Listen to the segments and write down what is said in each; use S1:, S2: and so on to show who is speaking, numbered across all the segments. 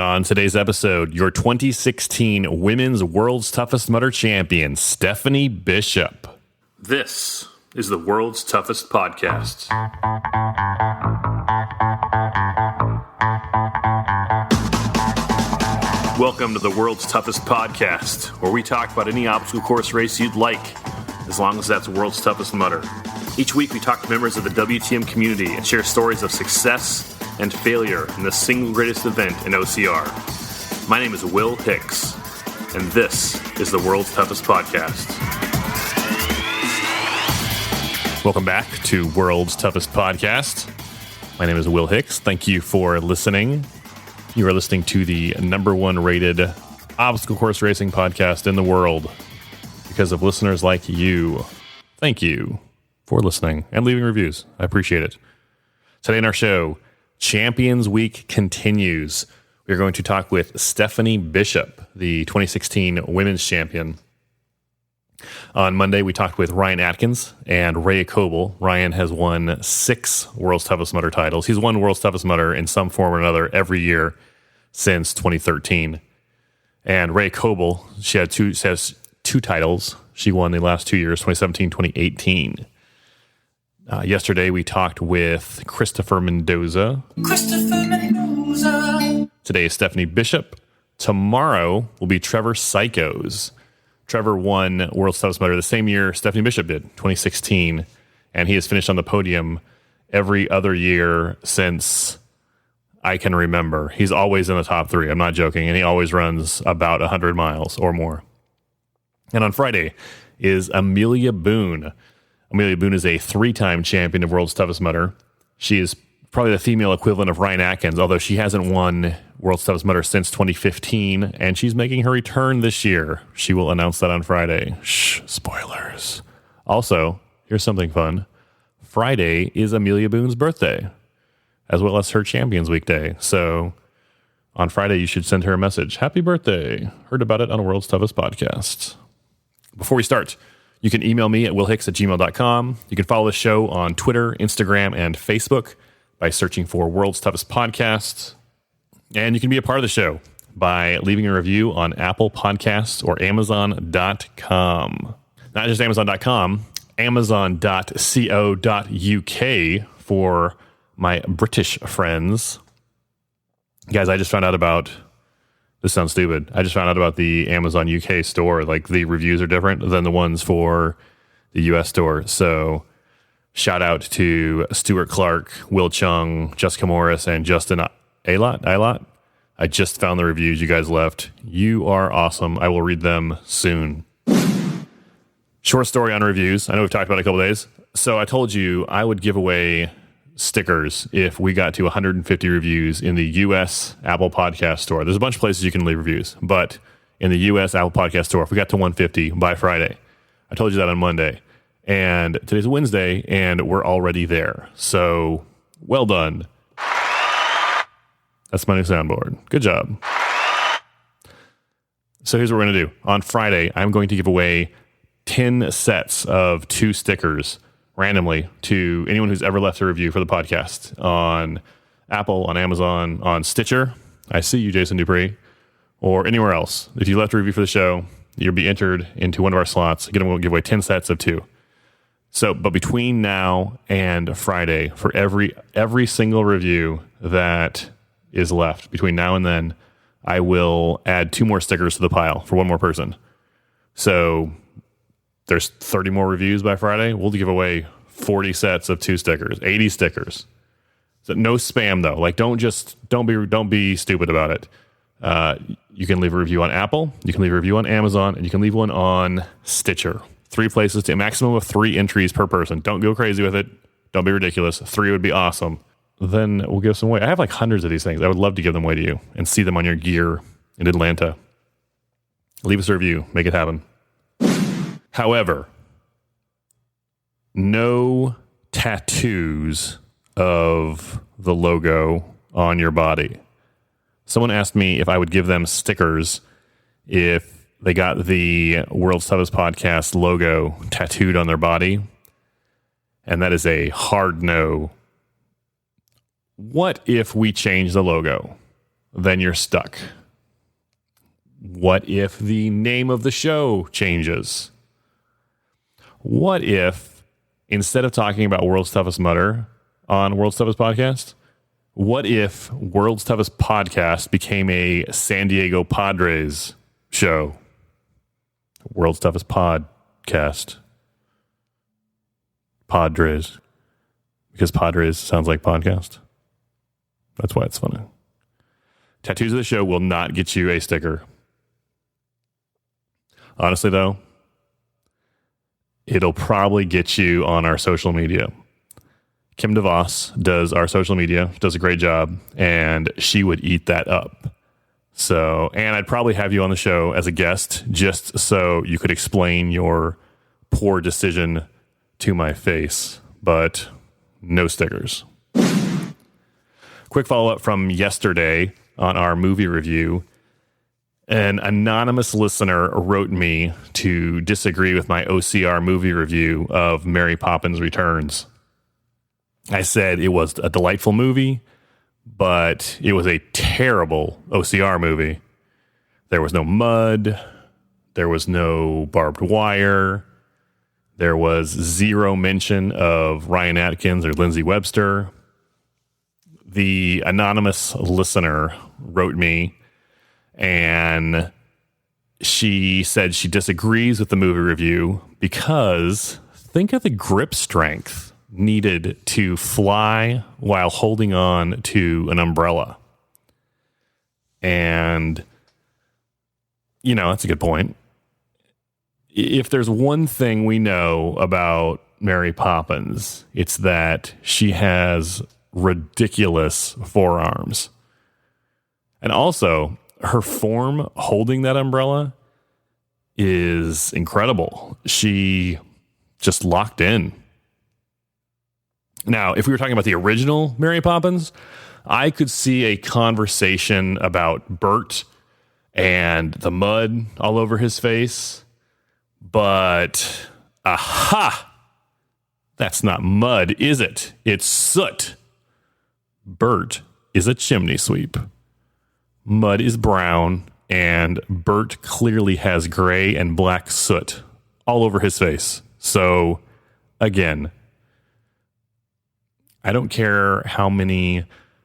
S1: On today's episode, your 2016 Women's World's Toughest Mudder champion, Stefanie Bishop. This is the World's Toughest Podcast. Welcome to the World's Toughest Podcast, where we talk about any obstacle course race you'd like, as long as that's World's Toughest Mudder. Each week we talk to members of the WTM community and share stories of success and failure in the single greatest event in OCR. My name is Will Hicks, and this is the World's Toughest Podcast. Welcome back to World's Toughest Podcast. My name is Will Hicks. Thank you for listening. You are listening to the number one rated obstacle course racing podcast in the world because of listeners like you. Thank you for listening and leaving reviews. I appreciate it. Today in our show, Champions Week continues. We're going to talk with Stefanie Bishop, the 2016 women's champion. On Monday, we talked with Ryan Atkins and Ray Kolbl. Ryan has won 6 World's Toughest Mudder titles. He's won World's Toughest Mudder in some form or another every year since 2013. And Ray Kolbl, she has two titles. She won the last 2 years, 2017, 2018. Yesterday, we talked with Mendoza. Today is Stefanie Bishop. Tomorrow will be Trevor Psychos. Trevor won World's Toughest Mudder the same year Stefanie Bishop did, 2016. And he has finished on the podium every other year since I can remember. He's always in the top 3. I'm not joking. And he always runs about 100 miles or more. And on Friday is Amelia Boone. Amelia Boone is a 3-time champion of World's Toughest Mudder. She is probably the female equivalent of Ryan Atkins, although she hasn't won World's Toughest Mudder since 2015, and she's making her return this year. She will announce that on Friday. Shh, spoilers. Also, here's something fun. Friday is Amelia Boone's birthday, as well as her Champions Week day. So on Friday, you should send her a message. Happy birthday. Heard about it on World's Toughest Podcast. Before we start, you can email me at willhicks@gmail.com. You can follow the show on Twitter, Instagram, and Facebook by searching for World's Toughest Podcast. And you can be a part of the show by leaving a review on Apple Podcasts or Amazon.com. Not just Amazon.com, Amazon.co.uk for my British friends. Guys, I just found out about... This sounds stupid. I just found out about the Amazon UK store. Like, the reviews are different than the ones for the US store. So shout out to Stuart Clark, Will Chung, Jessica Morris, and Justin Aylott. I just found the reviews you guys left. You are awesome. I will read them soon. Short story on reviews. I know we've talked about it a couple days. So I told you I would give away stickers if we got to 150 reviews in the US Apple Podcast Store. There's a bunch of places you can leave reviews, but in the US Apple Podcast Store, if we got to 150 by Friday, I told you that on Monday, and today's Wednesday, and we're already there. So well done. That's my new soundboard. Good job. So here's what we're going to do. On Friday, I'm going to give away 10 sets of 2 stickers randomly to anyone who's ever left a review for the podcast on Apple, on Amazon, on Stitcher. I see you, Jason Dupree, or anywhere else. If you left a review for the show, you'll be entered into one of our slots. Again, we'll give away 10 sets of 2. So, but between now and Friday, for every single review that is left between now and then, I will add 2 more stickers to the pile for one more person. So there's 30 more reviews by Friday. We'll give away 40 sets of 2 stickers, 80 stickers. So no spam though. Like, don't be stupid about it. You can leave a review on Apple, you can leave a review on Amazon, and you can leave one on Stitcher. 3 places, to a maximum of 3 entries per person. Don't go crazy with it. Don't be ridiculous. 3 would be awesome. Then we'll give some away. I have like hundreds of these things. I would love to give them away to you and see them on your gear in Atlanta. Leave us a review. Make it happen. However, no tattoos of the logo on your body. Someone asked me if I would give them stickers if they got the World's Toughest Podcast logo tattooed on their body. And that is a hard no. What if we change the logo? then you're stuck. What if the name of the show changes? What if, instead of talking about World's Toughest Mudder on World's Toughest Podcast, what if World's Toughest Podcast became a San Diego Padres show? World's Toughest Podcast. Padres. Because Padres sounds like podcast. That's why it's funny. Tattoos of the show will not get you a sticker. Honestly, though, it'll probably get you on our social media. Kim DeVos does our social media, does a great job, and she would eat that up. So, and I'd probably have you on the show as a guest just so you could explain your poor decision to my face, but no stickers. Quick follow-up from yesterday on our movie review. An anonymous listener wrote me to disagree with my OCR movie review of Mary Poppins Returns. I said it was a delightful movie, but it was a terrible OCR movie. There was no mud. There was no barbed wire. There was zero mention of Ryan Atkins or Lindsay Webster. The anonymous listener wrote me, and she said she disagrees with the movie review because think of the grip strength needed to fly while holding on to an umbrella. And, you know, that's a good point. If there's one thing we know about Mary Poppins, it's that she has ridiculous forearms. And also, her form holding that umbrella is incredible. She just locked in. Now, if we were talking about the original Mary Poppins, I could see a conversation about Bert and the mud all over his face. But, aha! That's not mud, is it? It's soot. Bert is a chimney sweep. Mud is brown, and Bert clearly has gray and black soot all over his face. So, again, I don't care how many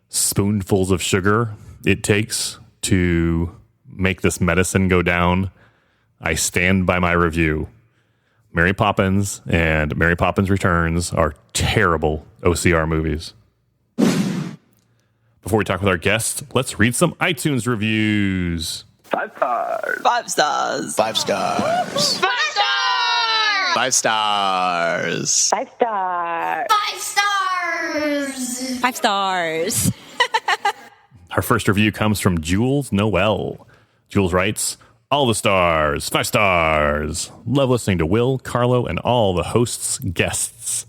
S1: spoonfuls of sugar it takes to make this medicine go down. I stand by my review. Mary Poppins and Mary Poppins Returns are terrible OCR movies. Before we talk with our guest, let's read some iTunes reviews.
S2: 5 stars.
S3: 5 stars.
S2: 5 stars.
S3: 5 stars.
S2: 5 stars.
S4: 5 stars.
S3: 5 stars. 5 stars.
S1: Our first review comes from Jules Noel. Jules writes, all the stars, 5 stars. Love listening to Will, Carlo, and all the hosts' guests.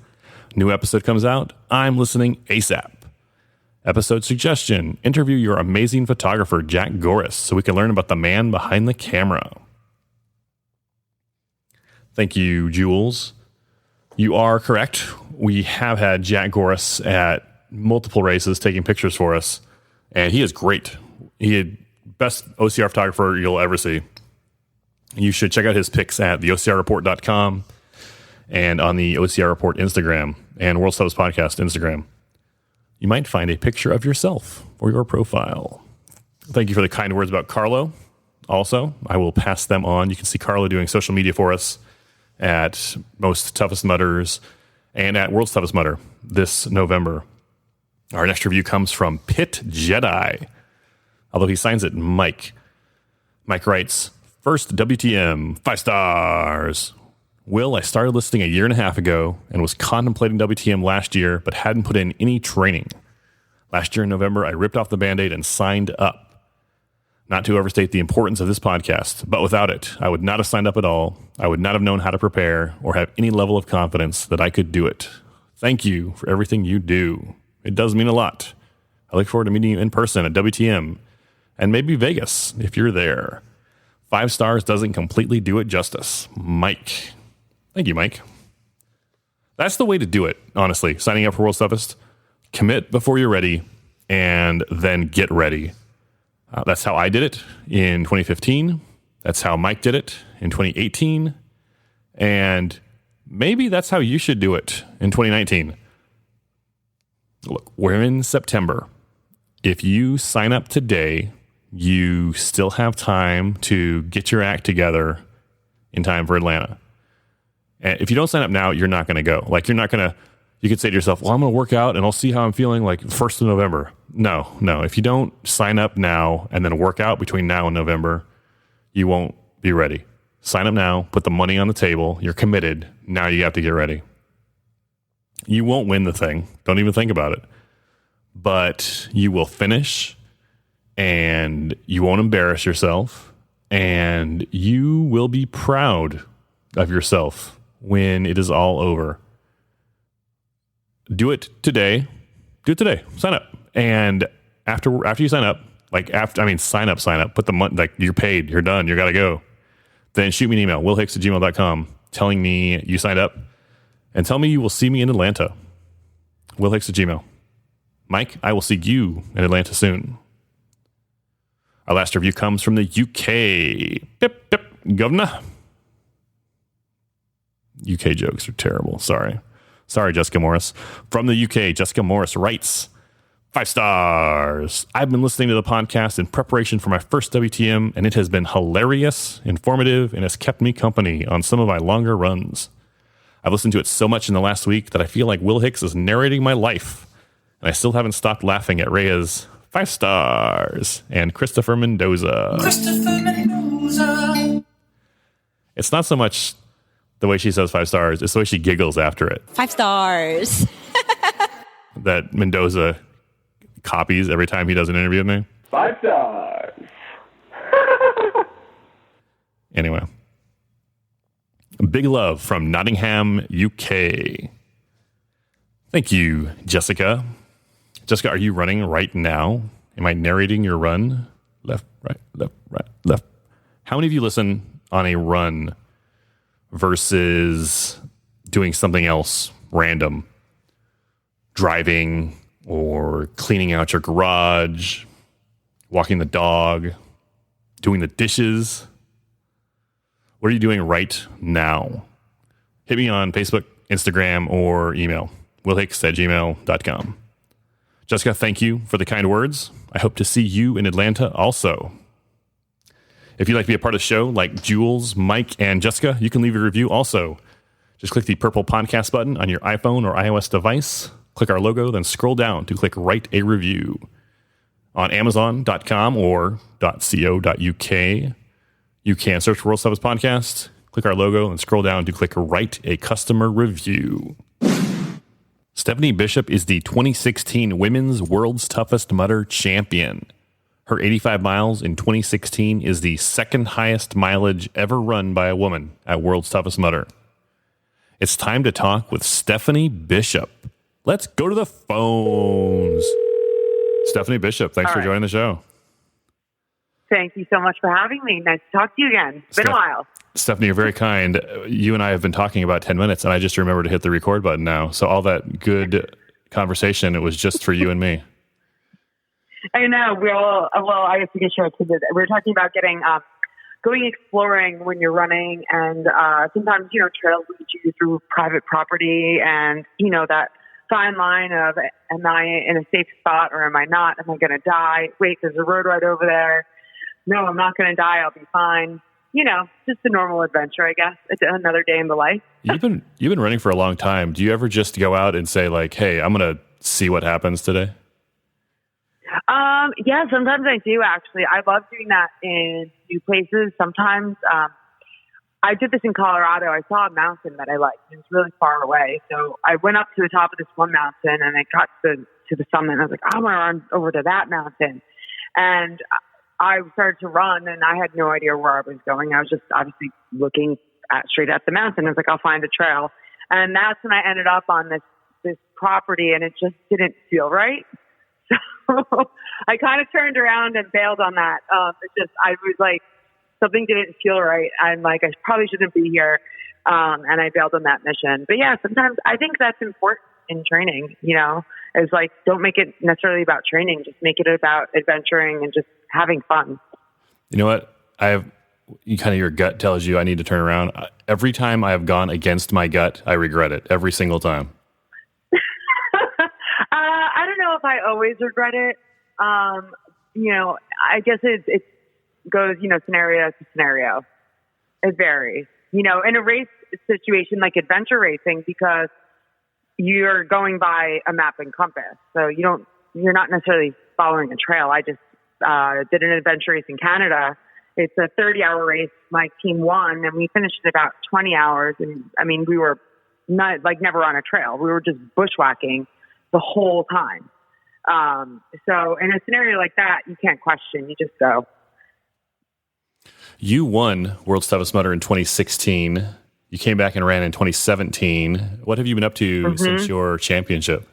S1: New episode comes out. I'm listening ASAP. Episode suggestion, interview your amazing photographer, Jack Goris, so we can learn about the man behind the camera. Thank you, Jules. You are correct. We have had Jack Goris at multiple races taking pictures for us, and he is great. He is best OCR photographer you'll ever see. You should check out his pics at theocrreport.com and on the OCR Report Instagram and World's Toughest Podcast Instagram. You might find a picture of yourself or your profile. Thank you for the kind words about Carlo. Also, I will pass them on. You can see Carlo doing social media for us at Most Toughest Mudders and at World's Toughest Mudder this November. Our next review comes from Pit Jedi, although he signs it Mike. Mike writes, first WTM, 5 stars. Will, I started listening a year and a half ago and was contemplating WTM last year, but hadn't put in any training. Last year in November, I ripped off the Band-Aid and signed up. Not to overstate the importance of this podcast, but without it, I would not have signed up at all. I would not have known how to prepare or have any level of confidence that I could do it. Thank you for everything you do. It does mean a lot. I look forward to meeting you in person at WTM and maybe Vegas if you're there. 5 stars doesn't completely do it justice. Mike. Thank you, Mike. That's the way to do it, honestly. Signing up for World's Toughest. Commit before you're ready, and then get ready. That's how I did it in 2015. That's how Mike did it in 2018. And maybe that's how you should do it in 2019. Look, we're in September. If you sign up today, you still have time to get your act together in time for Atlanta. And if you don't sign up now, you're not going to go. Like, you're not going to, you could say to yourself, well, I'm going to work out and I'll see how I'm feeling like 1st of November. No. If you don't sign up now and then work out between now and November, you won't be ready. Sign up now, put the money on the table. You're committed. Now you have to get ready. You won't win the thing. Don't even think about it. But you will finish, and you won't embarrass yourself, and you will be proud of yourself when it is all over. Do it today. Sign up. And after you sign up, sign up. Put the money, like, you're paid, you're done, you got to go. Then shoot me an email, willhicks@gmail.com, telling me you signed up, and tell me you will see me in Atlanta. willhicks@gmail. Mike, I will see you in Atlanta soon. Our last review comes from the UK. Governor. UK jokes are terrible. Sorry, Jessica Morris. From the UK, Jessica Morris writes, 5 stars. I've been listening to the podcast in preparation for my first WTM, and it has been hilarious, informative, and has kept me company on some of my longer runs. I've listened to it so much in the last week that I feel like Will Hicks is narrating my life, and I still haven't stopped laughing at Rhea's 5 stars and Christopher Mendoza. It's not so much the way she says 5 stars, it's the way she giggles after it.
S3: 5 stars.
S1: That Mendoza copies every time he does an interview with me.
S2: 5 stars.
S1: Anyway. Big love from Nottingham, UK. Thank you, Jessica. Jessica, are you running right now? Am I narrating your run? Left, right. How many of you listen on a run versus doing something else random? Driving or cleaning out your garage, walking the dog, doing the dishes. What are you doing right now? Hit me on Facebook, Instagram, or email, willhicks@gmail.com. Jessica, thank you for the kind words. I hope to see you in Atlanta also. If you'd like to be a part of the show, like Jules, Mike, and Jessica, you can leave a review also. Just click the purple podcast button on your iPhone or iOS device. Click our logo, then scroll down to click Write a Review. On Amazon.com or .co.uk, you can search for World's Toughest Podcast, click our logo, and scroll down to click Write a Customer Review. Stefanie Bishop is the 2016 Women's World's Toughest Mudder champion. Her 85 miles in 2016 is the second highest mileage ever run by a woman at World's Toughest Mudder. It's time to talk with Stefanie Bishop. Let's go to the phones. Stefanie Bishop, thanks for joining the show.
S4: Thank you so much for having me. Nice to talk to you again. It's been a while.
S1: Stefanie, you're very kind. You and I have been talking about 10 minutes, and I just remembered to hit the record button now. So all that good conversation, it was just for you and me.
S4: I know. I guess we can share it. We were talking about going exploring when you're running, and sometimes, trails lead you through private property, and, that fine line of, am I in a safe spot or am I not? Am I going to die? Wait, there's a road right over there. No, I'm not going to die. I'll be fine. Just a normal adventure, I guess. It's another day in the life.
S1: You've been running for a long time. Do you ever just go out and say, like, hey, I'm going to see what happens today?
S4: Yeah, sometimes I do, actually. I love doing that in new places. Sometimes I did this in Colorado. I saw a mountain that I liked. It was really far away. So I went up to the top of this one mountain, and I got to the summit, and I was like, I'm going to run over to that mountain. And I started to run, and I had no idea where I was going. I was just obviously looking straight at the mountain. I was like, I'll find a trail. And that's when I ended up on this property, and it just didn't feel right. So I kind of turned around and bailed on that. I was like, something didn't feel right. I'm like, I probably shouldn't be here. And I bailed on that mission. But yeah, sometimes I think that's important in training. is like, don't make it necessarily about training. Just make it about adventuring and just having fun.
S1: You know what? Your gut tells you I need to turn around. Every time I have gone against my gut, I regret it every single time.
S4: I don't know if I always regret it. I guess it goes, scenario to scenario. It varies, in a race situation like adventure racing, because you're going by a map and compass. So you're not necessarily following a trail. I just did an adventure race in Canada. It's a 30-hour race. My team won, and we finished in about 20 hours. And I mean, we were not never on a trail. We were just bushwhacking the whole time. So in a scenario like that, you can't question. You just go.
S1: You won World's Toughest Mudder in 2016. You came back and ran in 2017. What have you been up to since your championship?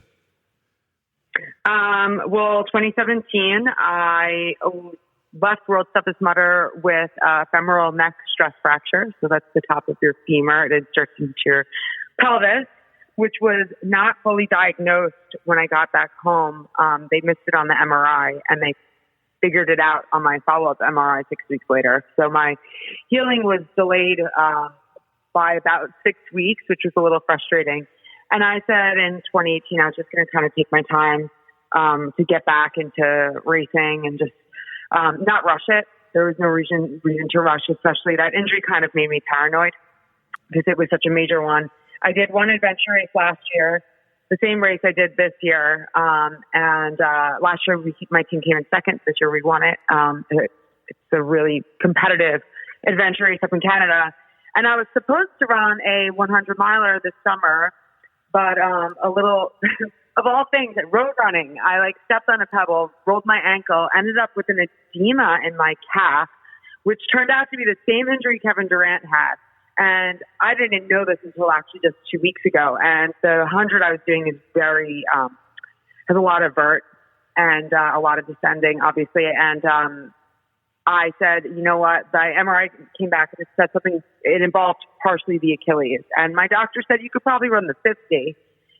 S4: 2017, I left World's Toughest Mudder with a femoral neck stress fracture. So that's the top of your femur. It inserts into your pelvis, which was not fully diagnosed when I got back home. They missed it on the MRI, and they figured it out on my follow-up MRI 6 weeks later. So my healing was delayed by about 6 weeks, which was a little frustrating. And I said in 2018, I was just going to kind of take my time to get back into racing and just not rush it. There was no reason to rush, especially that injury kind of made me paranoid because it was such a major one. I did one adventure race last year, the same race I did this year. And last year my team came in second. This year we won it. It's a really competitive adventure race up in Canada. And I was supposed to run a 100 miler this summer, but a little of all things at road running, I stepped on a pebble, rolled my ankle, ended up with an edema in my calf, which turned out to be the same injury Kevin Durant had. And I didn't know this until actually just 2 weeks ago. And the 100 I was doing is very, has a lot of vert and a lot of descending, obviously. And I said, you know what, the MRI came back and it said something, it involved partially the Achilles. And my doctor said, you could probably run the 50.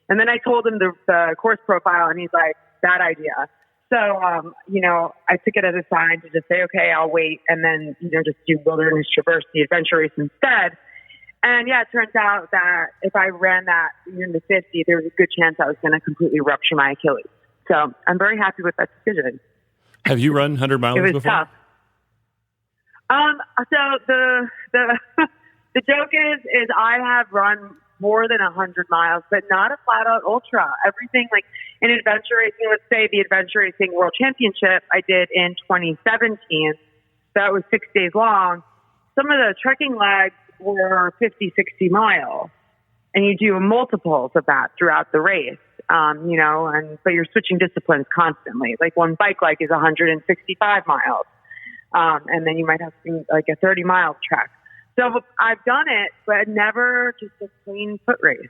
S4: And then I told him the course profile, and he's like, bad idea. So, I took it as a sign to just say, okay, I'll wait, and then, just do wilderness traverse, the adventure race instead. And yeah, it turns out that if I ran that in the 50, there was a good chance I was going to completely rupture my Achilles. So I'm very happy with that decision.
S1: Have you run 100 miles before?
S4: It was tough. So the joke is I have run more than 100 miles, but not a flat out ultra. Everything in adventure racing, let's say the adventure racing world championship I did in 2017, that was 6 days long. Some of the trekking legs were 50, 60 miles, and you do multiples of that throughout the race. But you're switching disciplines constantly. One bike leg is 165 miles. And then you might have a 30-mile trek. So I've done it, but never just a clean foot race.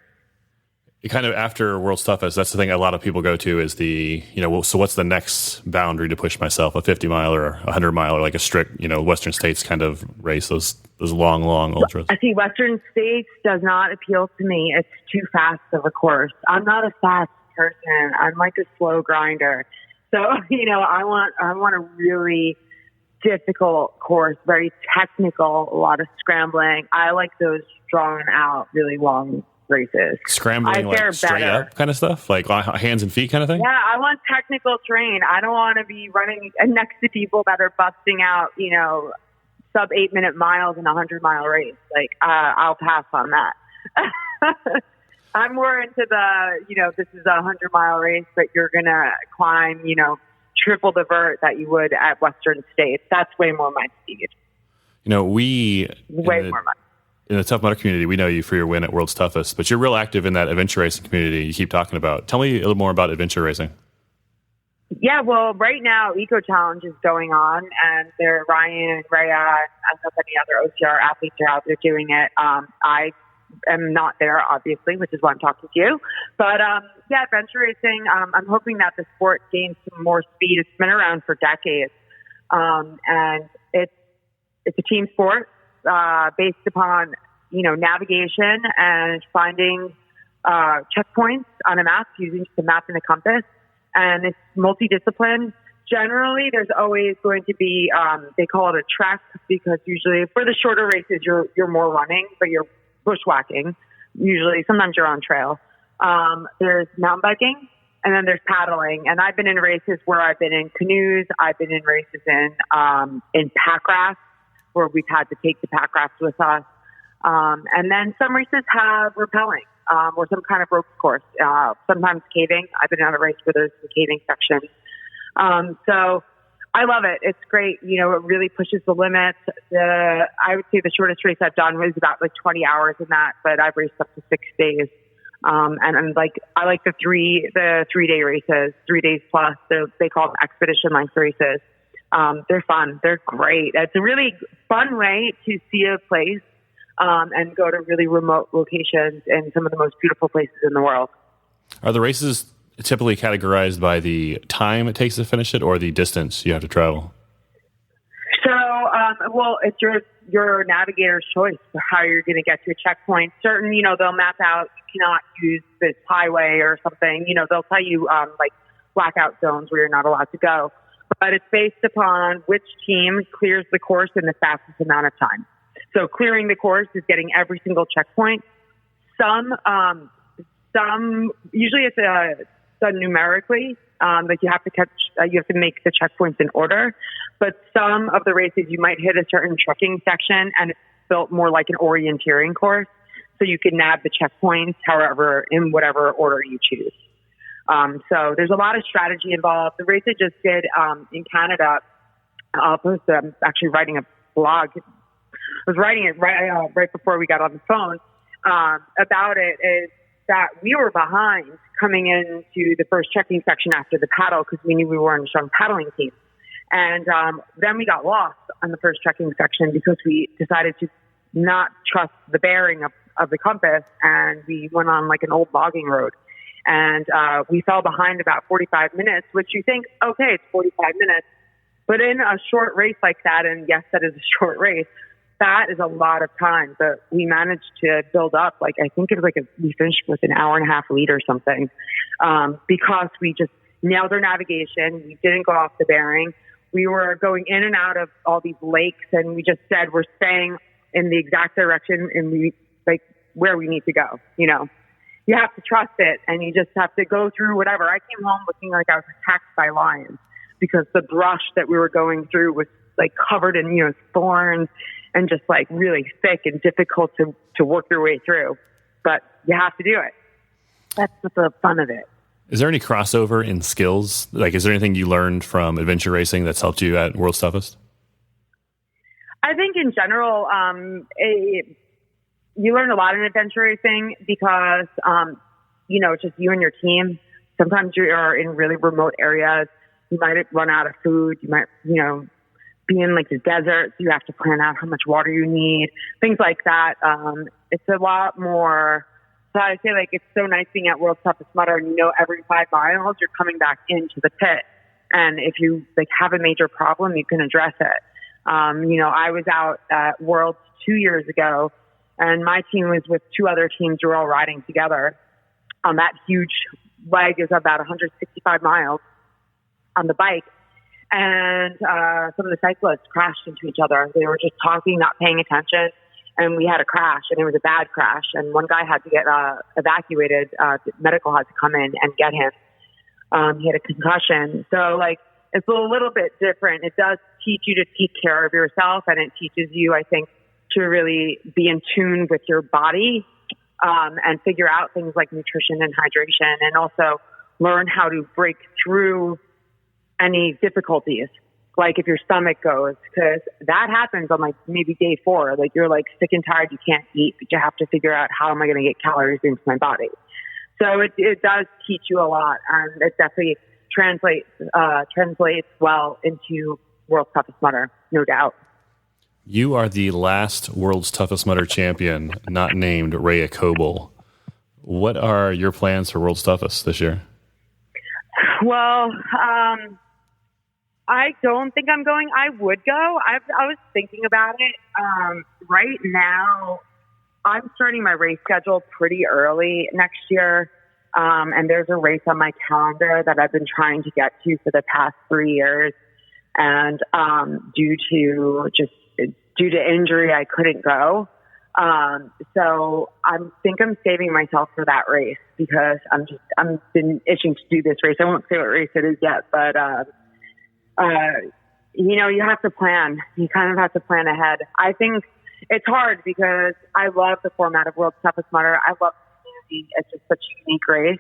S1: Kind of after World's Toughest, that's the thing a lot of people go to is so what's the next boundary to push myself? A 50 mile or a 100 mile, or a strict, Western States kind of race, those long ultras.
S4: I see Western States does not appeal to me. It's too fast of a course. I'm not a fast person. I'm a slow grinder. So, I want a really difficult course, very technical, a lot of scrambling. I like those drawn out, really long races.
S1: Scrambling, straight up kind of stuff, hands and feet kind of thing?
S4: Yeah, I want technical terrain. I don't want to be running next to people that are busting out, sub 8 minute miles in a 100-mile race. I'll pass on that. I'm more into this is a 100-mile race, but you're going to climb, triple the vert that you would at Western States. That's way more my speed. Way more my
S1: in the Tough Mudder community, we know you for your win at World's Toughest, but you're real active in that adventure racing community you keep talking about. Tell me a little more about adventure racing.
S4: Yeah, well, right now, Eco Challenge is going on, and Ryan and Rhea and so many other OCR athletes are out there doing it. I am not there, obviously, which is why I'm talking to you. But, adventure racing, I'm hoping that the sport gains some more speed. It's been around for decades, and it's a team sport based upon, navigation and finding checkpoints on a map using just a map and a compass. And it's multidiscipline. Generally, there's always going to be, they call it a trek, because usually for the shorter races, you're more running, but you're bushwhacking. Usually, sometimes you're on trail. There's mountain biking, and then there's paddling. And I've been in races where I've been in canoes. I've been in races in pack rafts, where we've had to take the pack rafts with us. And then some races have rappelling, or some kind of rope course. Sometimes caving. I've been on a race where there's some caving sections. So I love it. It's great. You know, it really pushes the limits. I would say the shortest race I've done was about like 20 hours in that, but I've raced up to 6 days. And I like the 3-day races, 3 days plus. They call them expedition length races. They're fun. They're great. It's a really fun way to see a place, and go to really remote locations and some of the most beautiful places in the world. Are the races typically categorized by the time it takes to finish it, or the distance you have to travel? So, well, it's your navigator's choice for how you're going to get to a checkpoint. Certain, they'll map out, you cannot use this highway or something. They'll tell you, like blackout zones where you're not allowed to go. But it's based upon which team clears the course in the fastest amount of time. So clearing the course is getting every single checkpoint. Some usually it's done numerically. Like you have to make the checkpoints in order. But some of the races you might hit a certain trekking section, and it's built more like an orienteering course, so you can nab the checkpoints however in whatever order you choose. So there's a lot of strategy involved. The race I just did in Canada, I'm actually writing a blog. I was writing it right before we got on the phone about it. Is that we were behind coming into the first trekking section after the paddle, because we knew we were on a strong paddling team. And then we got lost on the first trekking section because we decided to not trust the bearing of the compass, and we went on like an old logging road. And we fell behind about 45 minutes, which you think, okay, it's 45 minutes. But in a short race like that, and yes, that is a short race, that is a lot of time. But we managed to build up, I think it was we finished with an hour and a half lead or something, because we just nailed our navigation. We didn't go off the bearing. We were going in and out of all these lakes, and we just said we're staying in the exact direction and where we need to go. You have to trust it, and you just have to go through whatever. I came home looking like I was attacked by lions, because the brush that we were going through was covered in, thorns and just really thick and difficult to work your way through. But you have to do it. That's the fun of it. Is there any crossover in skills? Is there anything you learned from adventure racing that's helped you at World's Toughest? I think in general, you learn a lot in adventure racing because, it's just you and your team. Sometimes you are in really remote areas. You might run out of food. You might, be in the desert. So you have to plan out how much water you need, things like that. It's a lot more. So I say it's so nice being at World's Toughest Mudder, and every 5 miles you're coming back into the pit. And if you have a major problem, you can address it. I was out at Worlds 2 years ago, and my team was with 2 other teams who were all riding together on that huge leg is about 165 miles on the bike. And some of the cyclists crashed into each other. They were just talking, not paying attention, and we had a crash, and it was a bad crash. And one guy had to get evacuated. Medical had to come in and get him. He had a concussion. So, it's a little bit different. It does teach you to take care of yourself, and it teaches you, I think, to really be in tune with your body, and figure out things like nutrition and hydration, and also learn how to break through any difficulties, if your stomach goes, because that happens on maybe day 4. You're sick and tired, you can't eat, but you have to figure out how am I going to get calories into my body. So it does teach you a lot, and it definitely translates well into World's Toughest Mudder, no doubt. You are the last World's Toughest Mudder champion not named Rhea Kolbl. What are your plans for World's Toughest this year? Well, I don't think I'm going. I would go. I was thinking about it. Right now, I'm starting my race schedule pretty early next year. And there's a race on my calendar that I've been trying to get to for the past 3 years. And due to injury, I couldn't go. So I think I'm saving myself for that race because I'm been itching to do this race. I won't say what race it is yet, but you have to plan. You kind of have to plan ahead. I think it's hard because I love the format of World's Toughest Mudder. I love the community. It's just such a unique race.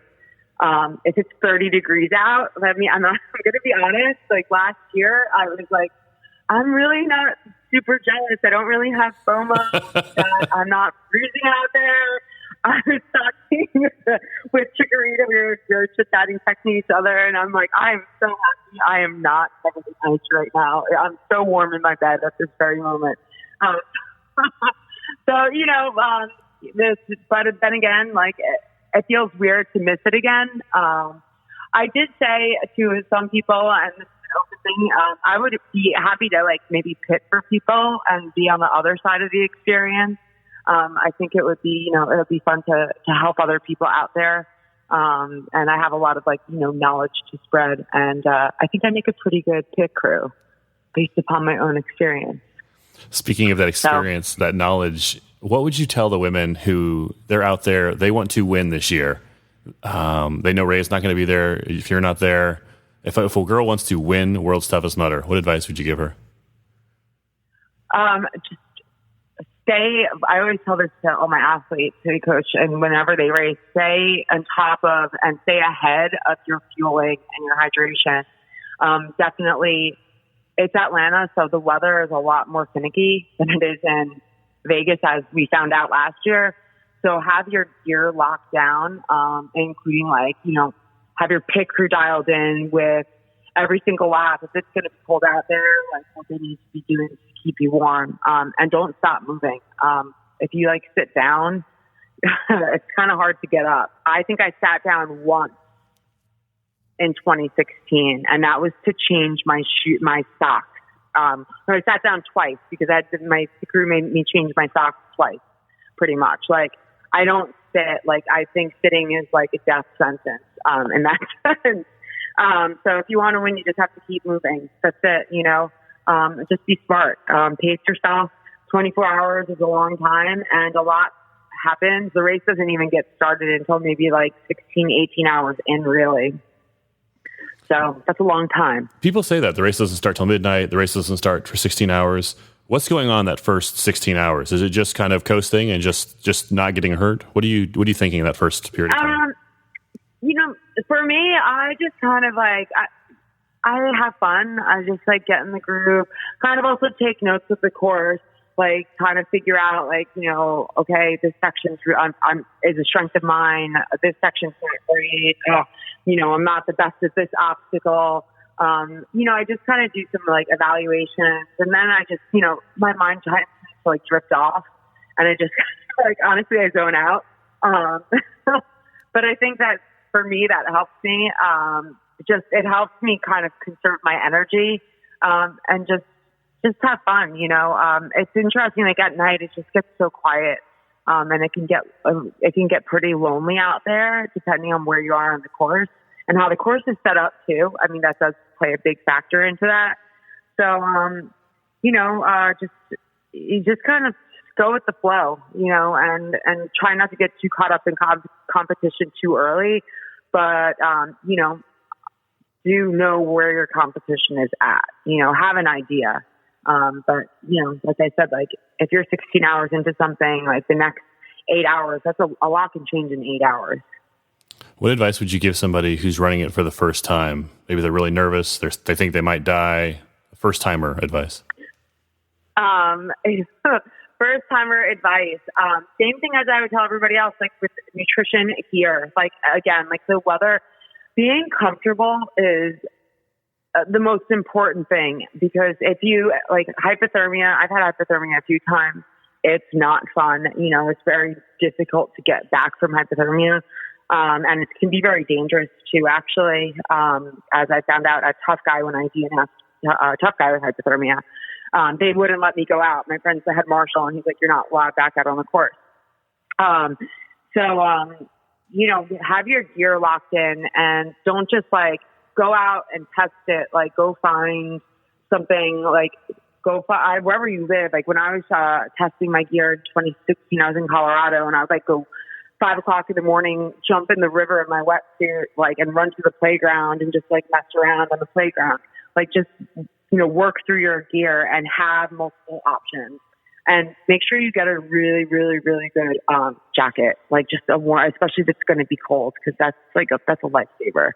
S4: If it's 30 degrees out, I'm going to be honest. Like last year, I was like, I'm really not super jealous. I don't really have FOMO. I'm not freezing out there. I was talking with Chikorita. We were chit-chatting, texting each other, and I'm like, I am so happy. I am not covered in ice right now. I'm so warm in my bed at this very moment. But then again, like, it feels weird to miss it again. I did say to some people, and this is an open thing, I would be happy to like maybe pit for people and be on the other side of the experience. I think it would be, it would be fun to help other people out there. And I have a lot of knowledge to spread. And I think I make a pretty good pit crew based upon my own experience.
S1: Speaking of that experience, that knowledge, what would you tell the women who they're out there, they want to win this year? They know Ray's not going to be there if you're not there. If a girl wants to win World's Toughest Mudder, what advice would you give her?
S4: Just stay. I always tell this to all my athletes, to coach, and whenever they race, stay on top of and stay ahead of your fueling and your hydration. Definitely, it's Atlanta, so the weather is a lot more finicky than it is in Vegas, as we found out last year. So have your gear locked down, including have your pit crew dialed in with every single lap. If it's going to be cold out there, what they need to be doing to keep you warm, and don't stop moving. If you sit down, it's kind of hard to get up. I think I sat down once in 2016, and that was to change my socks. I sat down twice because my crew made me change my socks twice, pretty much. I don't sit. I think sitting is like a death sentence in that sense. So if you want to win, you just have to keep moving. That's it. Just be smart. Pace yourself. 24 hours is a long time, and a lot happens. The race doesn't even get started until maybe 16, 18 hours in, really. So that's a long time.
S1: People say that the race doesn't start till midnight. The race doesn't start for 16 hours. What's going on that first 16 hours? Is it just kind of coasting and just not getting hurt? What are you thinking in that first period of time?
S4: For me, I just kind of I have fun. I just get in the groove, kind of also take notes of the course, kind of figure out okay, this section is a strength of mine. This section's not great. I'm not the best at this obstacle. I just kind of do some evaluations, and then I just, my mind tries to drift off, and I just honestly, I zone out. But I think that for me, that helps me. It helps me kind of conserve my energy, and just have fun. It's interesting. At night, it just gets so quiet, and it can get pretty lonely out there, depending on where you are on the course and how the course is set up too. I mean, that does play a big factor into that. So, you just kind of go with the flow, and try not to get too caught up in competition too early, but, do know where your competition is at, have an idea. But, like I said, if you're 16 hours into something, the next 8 hours, that's a lot can change in 8 hours.
S1: What advice would you give somebody who's running it for the first time? Maybe they're really nervous. They think they might die. First timer advice.
S4: First timer advice. Same thing as I would tell everybody else, with nutrition here. Again, the weather, being comfortable is the most important thing, because if you hypothermia, I've had hypothermia a few times. It's not fun. It's very difficult to get back from hypothermia. And it can be very dangerous too, actually. As I found out, a tough guy when I DNF'd, a tough guy with hypothermia, they wouldn't let me go out. My friend's the head marshal, and he's like, "You're not allowed back out on the course." Have your gear locked in and don't just like go out and test it. Like go find something, like wherever you live. Like when I was testing my gear in 2016, I was in Colorado and I would like go 5 o'clock in the morning, jump in the river in my wetsuit, like, and run to the playground and just like mess around on the playground. Like just, work through your gear and have multiple options. And make sure you get a really, really, really good jacket, like just a warm, especially if it's going to be cold, because that's a lifesaver.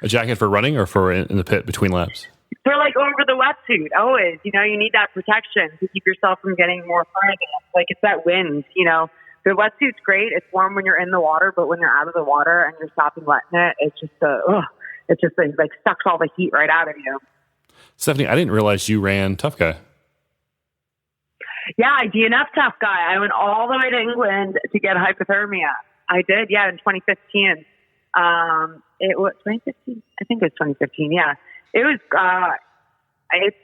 S1: A jacket for running or for in the pit between laps?
S4: For like over the wetsuit, always. You need that protection to keep yourself from getting more further. Like it's that wind. The wetsuit's great. It's warm when you're in the water, but when you're out of the water and you're sopping wet in it, it's just like sucks all the heat right out of you.
S1: Stefanie, I didn't realize you ran Tough Guy.
S4: Yeah, DNF Tough Guy. I went all the way to England to get hypothermia. I did, yeah, in 2015. It was 2015. I think it was 2015. Yeah, it was. It's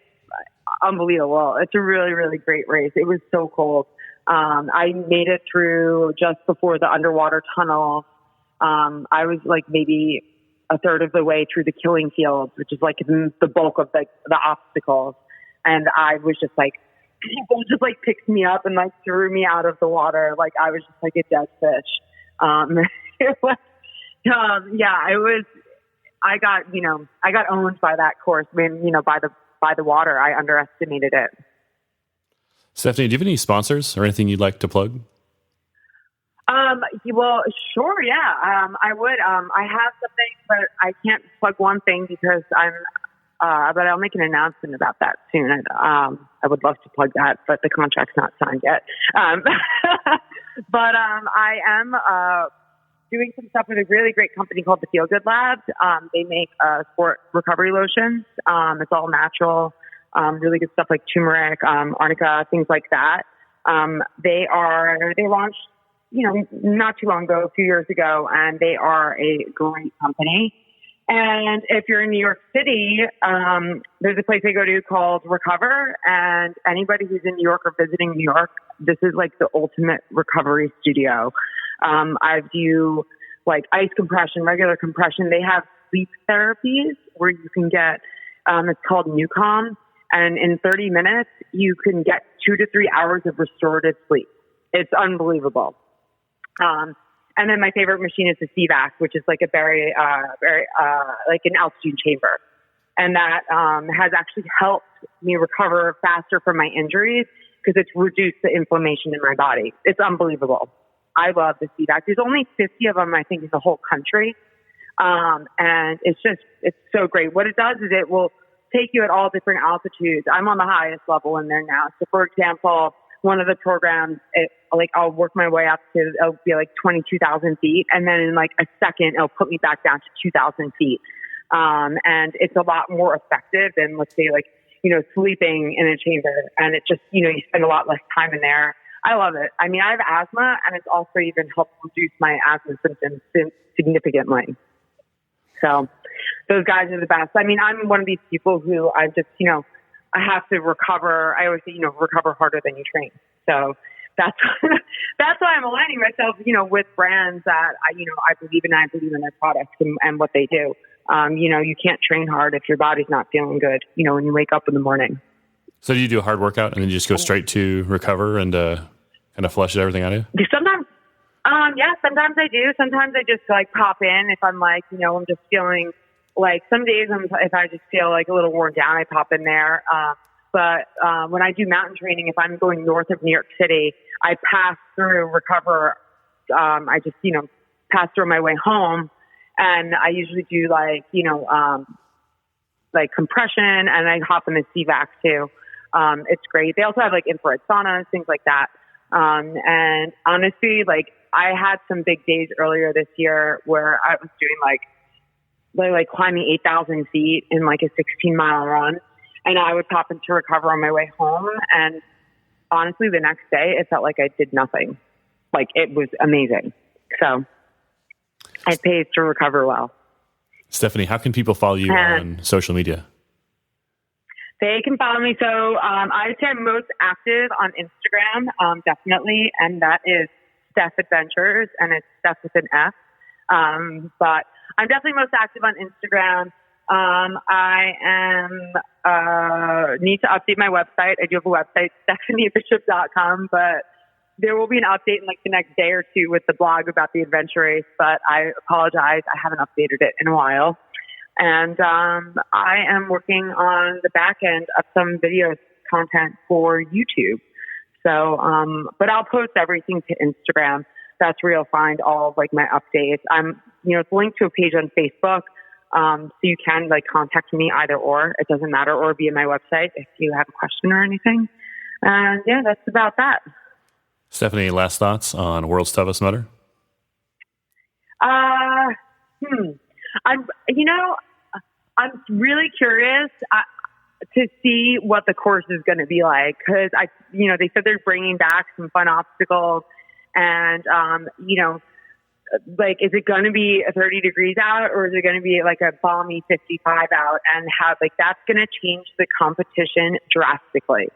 S4: unbelievable. It's a really, really great race. It was so cold. I made it through just before the underwater tunnel. I was like maybe a third of the way through the killing fields, which is like the bulk of the obstacles, and I was just like. People just like picked me up and like threw me out of the water. Like I was just like a dead fish. It was, I got owned by that course. I mean, by the water, I underestimated it.
S1: Stefanie, do you have any sponsors or anything you'd like to plug?
S4: Well, sure. Yeah. I would, I have something, but I can't plug one thing because but I'll make an announcement about that soon. I would love to plug that, but the contract's not signed yet. But I am doing some stuff with a really great company called the Feel Good Labs. They make sport recovery lotions. It's all natural, really good stuff like turmeric, arnica, things like that. They launched, not too long ago, a few years ago, and they are a great company. And if you're in New York City, there's a place I go to called Recover. And anybody who's in New York or visiting New York, this is like the ultimate recovery studio. I do like ice compression, regular compression. They have sleep therapies where you can get, it's called Newcom. And in 30 minutes, you can get 2 to 3 hours of restorative sleep. It's unbelievable. And then my favorite machine is the CVAC, which is like a very like an altitude chamber. And that has actually helped me recover faster from my injuries because it's reduced the inflammation in my body. It's unbelievable. I love the CVAC. There's only 50 of them, I think, in the whole country. And it's so great. What it does is it will take you at all different altitudes. I'm on the highest level in there now. So, for example, one of the programs, I'll work my way up to, it'll be like 22,000 feet. And then in like a second, it'll put me back down to 2,000 feet. And it's a lot more effective than, let's say, like, sleeping in a chamber. And it just, you spend a lot less time in there. I love it. I mean, I have asthma, and it's also even helped reduce my asthma symptoms significantly. So those guys are the best. I mean, I'm one of these people who I just, I have to recover. I always say, recover harder than you train. So that's why I'm aligning myself, with brands that I believe in. I believe in their products and what they do. You can't train hard if your body's not feeling good, when you wake up in the morning.
S1: So do you do a hard workout and then you just go straight to recover and kind of flush everything out of you?
S4: Sometimes, sometimes I do. Sometimes I just like pop in if I'm like, I'm just feeling like some days if I just feel like a little worn down, I pop in there. But when I do mountain training, if I'm going north of New York City, I pass through Recover. I just, pass through my way home. And I usually do like compression, and I hop in the CVAC too. It's great. They also have like infrared saunas, things like that. And honestly, like I had some big days earlier this year where I was doing like climbing 8,000 feet in like a 16-mile run. And I would pop into Recover on my way home. And honestly, the next day, it felt like I did nothing. Like it was amazing. So it pays to recover well.
S1: Stefanie, how can people follow you on social media?
S4: They can follow me. So I'd say I'm most active on Instagram, definitely. And that is Steph Adventures, and it's Steph with an F. But I'm definitely most active on Instagram. I need to update my website. I do have a website, StefanieBishop.com, but there will be an update in like the next day or two with the blog about the adventure race, but I apologize. I haven't updated it in a while. And I am working on the back end of some video content for YouTube. So, but I'll post everything to Instagram. That's where you'll find all of like my updates. It's linked to a page on Facebook. So you can like contact me either or. It doesn't matter, or via my website if you have a question or anything. And yeah, that's about that.
S1: Stefanie, last thoughts on World's Toughest Mudder? I'm really curious to see what the course is going to be like, because they said they're bringing back some fun obstacles, and like, is it going to be 30 degrees out, or is it going to be like a balmy 55 out? And how like that's going to change the competition drastically.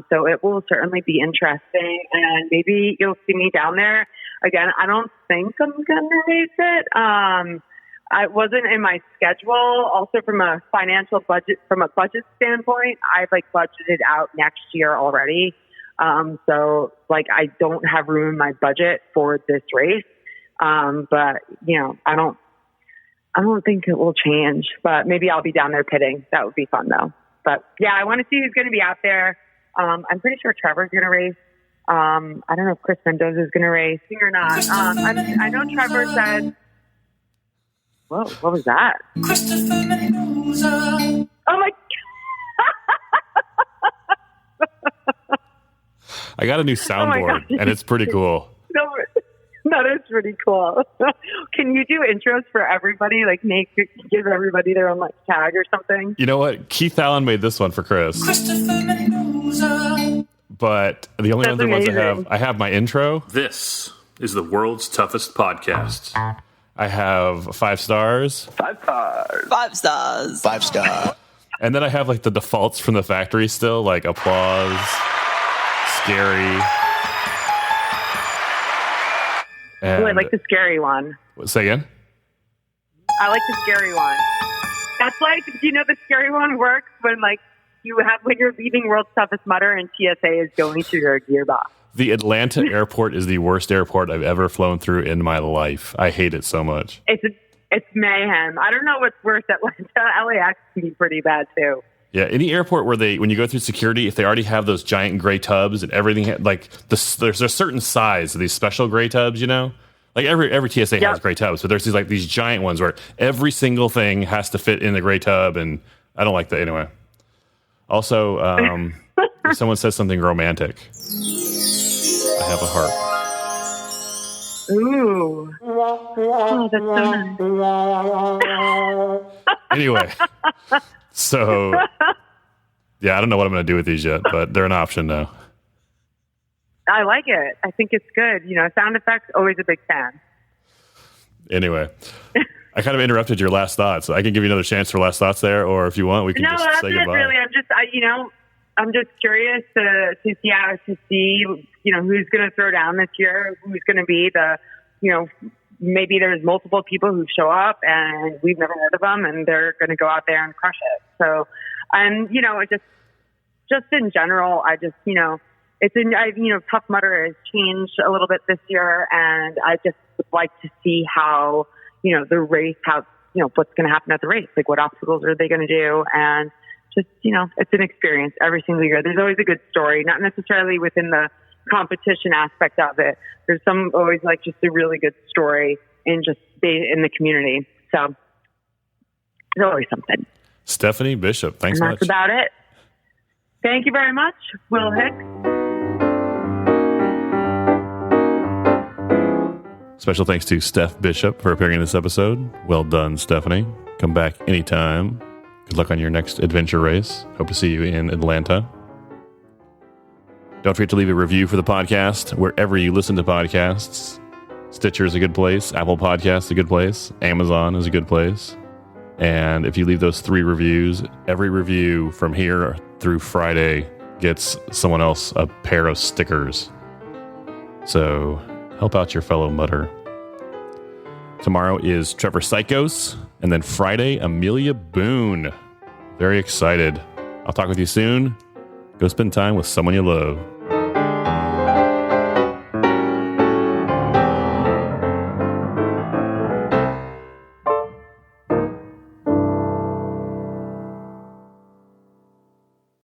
S1: So it will certainly be interesting, and maybe you'll see me down there again. I don't think I'm going to race it. It wasn't in my schedule. Also, from a budget standpoint, I've like budgeted out next year already. So like I don't have room in my budget for this race. But I don't think it will change, but maybe I'll be down there pitting. That would be fun though. But yeah, I want to see who's going to be out there. I'm pretty sure Trevor's going to race. I don't know if Kris Mendoza is going to race or not. I know Trevor said, whoa, what was that?
S5: Christopher Mendoza.
S4: Oh my God.
S1: I got a new soundboard, and it's pretty cool.
S4: No, that is pretty cool. Can you do intros for everybody? Like give everybody their own like tag or something?
S1: You know what? Keith Allen made this one for Kris.
S5: Christopher Mendoza.
S1: But the only
S4: That's
S1: other ones
S4: amazing.
S1: I have my intro.
S6: This is the world's toughest podcast.
S1: I have 5 stars.
S2: 5 stars.
S3: 5 stars.
S2: 5 star.
S1: And then I have like the defaults from the factory still, like applause, scary. And
S4: Ooh, I like the scary one.
S1: say again?
S4: I like the scary one. That's like, the scary one works when like when you're leaving World's Toughest Mudder and TSA is going to your gearbox.
S1: The Atlanta airport is the worst airport I've ever flown through in my life. I hate it so much.
S4: It's mayhem. I don't know what's worse. Atlanta, LAX can be pretty bad too.
S1: Yeah, any airport where when you go through security, if they already have those giant gray tubs and everything, like there's a certain size of these special gray tubs, like every TSA has gray tubs, but there's these giant ones where every single thing has to fit in the gray tub, and I don't like that anyway. Also, if someone says something romantic, I have a harp.
S4: Ooh. Oh, that's so nice.
S1: Anyway, so yeah, I don't know what I'm going to do with these yet, but they're an option now.
S4: I like it. I think it's good. Sound effects, always a big fan.
S1: Anyway, I kind of interrupted your last thoughts. I can give you another chance for last thoughts there, or if you want, we can just
S4: that's
S1: say
S4: it,
S1: goodbye.
S4: really. I'm just curious to see who's going to throw down this year, who's going to be the, maybe there's multiple people who show up and we've never heard of them, and they're going to go out there and crush it. So, and it just in general, I just Tough Mudder has changed a little bit this year, and I just would like to see how the race, what's going to happen at the race, like what obstacles are they going to do, and just, it's an experience every single year. There's always a good story, not necessarily within the competition aspect of it. There's always like just a really good story in the community. So there's always something.
S1: Stefanie Bishop, thanks
S4: And
S1: much.
S4: that's about it. Thank you very much, Will Hicks.
S1: Special thanks to Steph Bishop for appearing in this episode. Well done, Stefanie. Come back anytime. Good luck on your next adventure race. Hope to see you in Atlanta. Don't forget to leave a review for the podcast wherever you listen to podcasts. Stitcher is a good place. Apple Podcasts is a good place. Amazon is a good place. And if you leave those 3 reviews, every review from here through Friday gets someone else a pair of stickers. So Help out your fellow mudder. Tomorrow is Trevor Psychos, and then Friday, Amelia Boone. Very excited. I'll talk with you soon. Go spend time with someone you love.